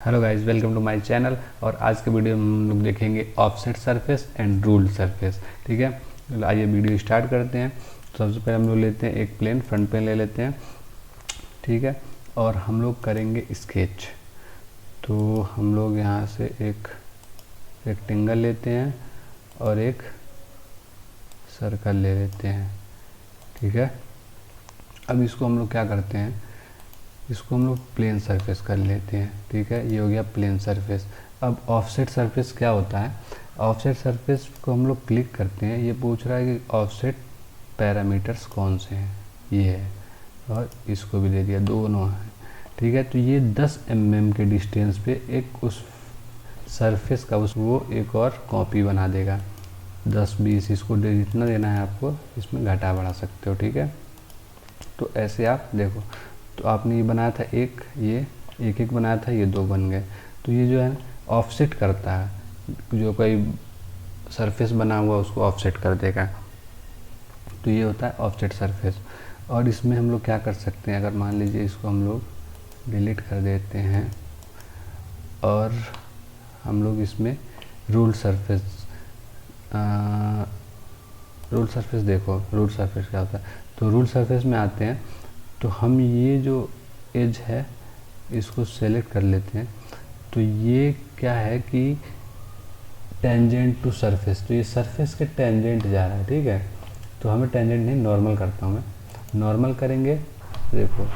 Hello guys, welcome to my channel. और आज के वीडियो में हम लोग देखेंगे offset surface and ruled surface. ठीक है, तो आइए वीडियो स्टार्ट करते हैं। तो सबसे पहले हम लोग लेते हैं एक प्लेन, फ्रंट प्लेन ले लेते हैं। ठीक है, और हम लोग करेंगे स्केच। तो हम लोग यहाँ से एक रेक्टेंगल लेते हैं और एक सर्कल ले लेते हैं। ठीक है, अब इसको हम लोग क्या करते हैं, इसको हम लोग प्लेन सरफेस कर लेते हैं। ठीक है, ये हो गया प्लेन सरफेस। अब ऑफसेट सरफेस क्या होता है, ऑफसेट सरफेस को हम लोग क्लिक करते हैं। ये पूछ रहा है कि ऑफसेट पैरामीटर्स कौन से हैं, ये है, और इसको भी दे दिया, दोनों हैं। ठीक है, तो ये 10 mm के डिस्टेंस पे एक उस सरफेस का वो एक और कॉपी बना देगा। 10-20 इसको जितना देना है आपको, इसमें घटा बढ़ा सकते हो। ठीक है, तो ऐसे आप देखो, तो आपने ये बनाया था एक, ये एक बनाया था, ये 2 बन गए। तो ये जो है ऑफसेट करता है, जो कोई सरफेस बना हुआ उसको ऑफसेट कर देगा। तो ये होता है ऑफसेट सरफेस। और इसमें हम लोग क्या कर सकते हैं, अगर मान लीजिए इसको हम लोग डिलीट कर देते हैं और हम लोग इसमें रूल सरफेस देखो, रूल सरफेस क्या होता है। तो रूल सरफेस में आते हैं, तो हम ये जो एज है इसको सेलेक्ट कर लेते हैं। तो ये क्या है कि टेंजेंट टू सरफेस, तो ये सरफेस के टेंजेंट जा रहा है। ठीक है, तो हमें टेंजेंट नहीं, नॉर्मल करता हूँ मैं। नॉर्मल करेंगे, देखो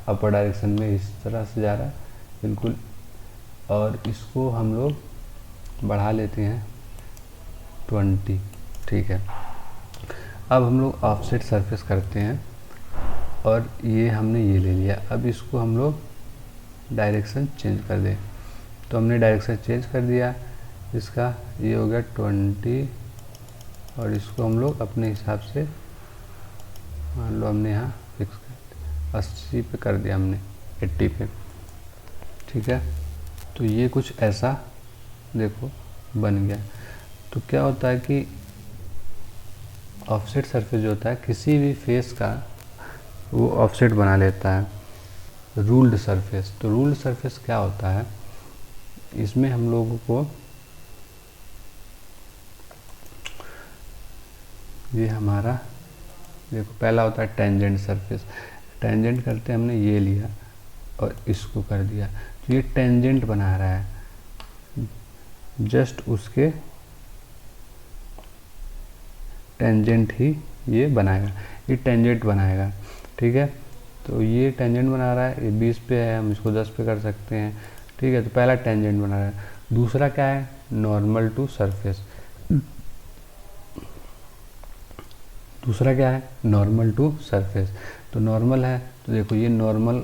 अपर डायरेक्शन में इस तरह से जा रहा है बिल्कुल। और इसको हम लोग बढ़ा लेते हैं 20। ठीक है, अब हम लोग ऑफसेट सरफेस करते हैं और ये हमने ये ले लिया। अब इसको हम लोग डायरेक्शन चेंज कर दें, तो हमने डायरेक्शन चेंज कर दिया इसका, ये हो गया 20। और इसको हम लोग अपने हिसाब से, मान लो हमने यहाँ फिक्स कर 80 पे कर दिया, हमने 80 पे। ठीक है, तो ये कुछ ऐसा देखो बन गया। तो क्या होता है कि ऑफसेट सरफेस जो होता है किसी भी फेस का वो ऑफसेट बना लेता है। रूल्ड सरफेस, तो रूल्ड सरफेस क्या होता है, इसमें हम लोगों को ये हमारा देखो, पहला होता है टेंजेंट सरफेस। टेंजेंट करते हमने ये लिया और इसको कर दिया, तो ये टेंजेंट बना रहा है, जस्ट उसके टेंजेंट ही ये बनाएगा, ये टेंजेंट बनाएगा। ठीक है, तो ये टेंजेंट बना रहा है, ये 20 पे है, हम इसको 10 पे कर सकते हैं। ठीक है, तो पहला टेंजेंट बना रहा है। दूसरा क्या है, नॉर्मल टू सरफेस। दूसरा क्या है, नॉर्मल टू सरफेस। तो नॉर्मल है, तो देखो ये नॉर्मल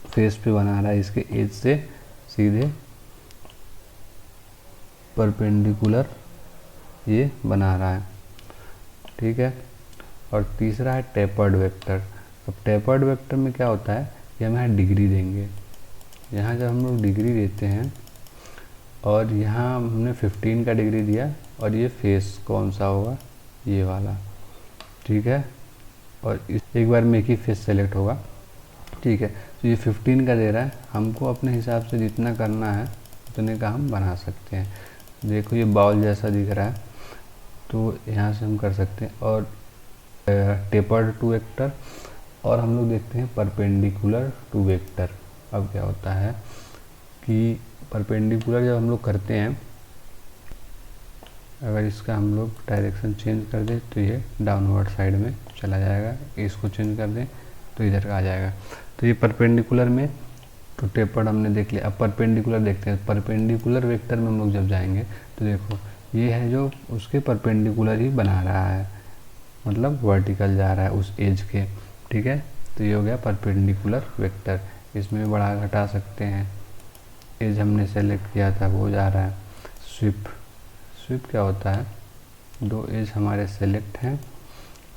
फेस पे बना रहा है, इसके एज से सीधे परपेंडिकुलर ये बना रहा है। ठीक है, और तीसरा है टेपर्ड वेक्टर। अब टेपर्ड वेक्टर में क्या होता है कि हम यहाँ डिग्री देंगे। यहाँ जब हम लोग डिग्री देते हैं और यहाँ हमने 15 का डिग्री दिया, और ये फेस कौन सा होगा, ये वाला। ठीक है, और एक बार में एक ही फेस सेलेक्ट होगा। ठीक है, तो ये 15 का दे रहा है, हमको अपने हिसाब से जितना करना है उतने का हम बना सकते हैं। देखो ये बाउल जैसा दिख रहा है, तो यहाँ से हम कर सकते हैं। और टेपर्ड टू वेक्टर, और हम लोग देखते हैं परपेंडिकुलर टू वेक्टर। अब क्या होता है कि परपेंडिकुलर जब हम लोग करते हैं, अगर इसका हम लोग डायरेक्शन चेंज कर दें तो ये डाउनवर्ड साइड में चला जाएगा, इसको चेंज कर दें तो इधर आ जाएगा। तो ये परपेंडिकुलर में, तो टेपर्ड हमने देख लिया। अब परपेंडिकुलर देखते हैं। परपेंडिकुलर वेक्टर में हम लोग जब जाएंगे तो देखो ये है जो उसके परपेंडिकुलर ही बना रहा है, मतलब वर्टिकल जा रहा है उस एज के। ठीक है, तो ये हो गया परपेंडिकुलर वेक्टर। इसमें बढ़ा घटा सकते हैं, एज हमने सेलेक्ट किया था वो जा रहा है। स्वीप, स्वीप क्या होता है, 2 एज हमारे सेलेक्ट हैं,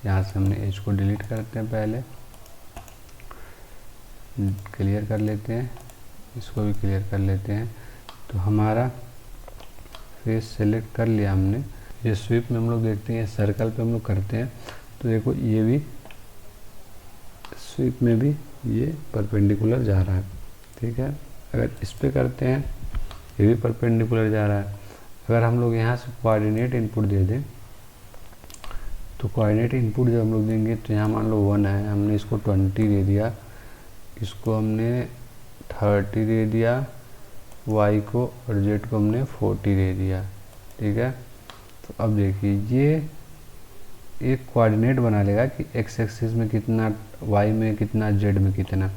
यहाँ से हमने एज को डिलीट करते हैं, पहले क्लियर कर लेते हैं, इसको भी क्लियर कर लेते हैं। तो हमारा फेस सेलेक्ट कर लिया हमने। ये स्वीप में हम लोग देखते हैं, सर्कल पे हम लोग करते हैं, तो देखो ये भी स्वीप में भी ये परपेंडिकुलर जा रहा है। ठीक है, अगर इस पे करते हैं ये भी परपेंडिकुलर जा रहा है। अगर हम लोग यहाँ से कोऑर्डिनेट इनपुट दे दें तो कोऑर्डिनेट इनपुट जब हम लोग देंगे तो यहाँ मान लो 1 है, हमने इसको 20 दे दिया, इसको हमने 30 दे दिया, y को और z को हमने 40 दे दिया। ठीक है, तो अब देखिए ये एक कोऑर्डिनेट बना लेगा कि x एक्सिस में कितना, y में कितना, z में कितना।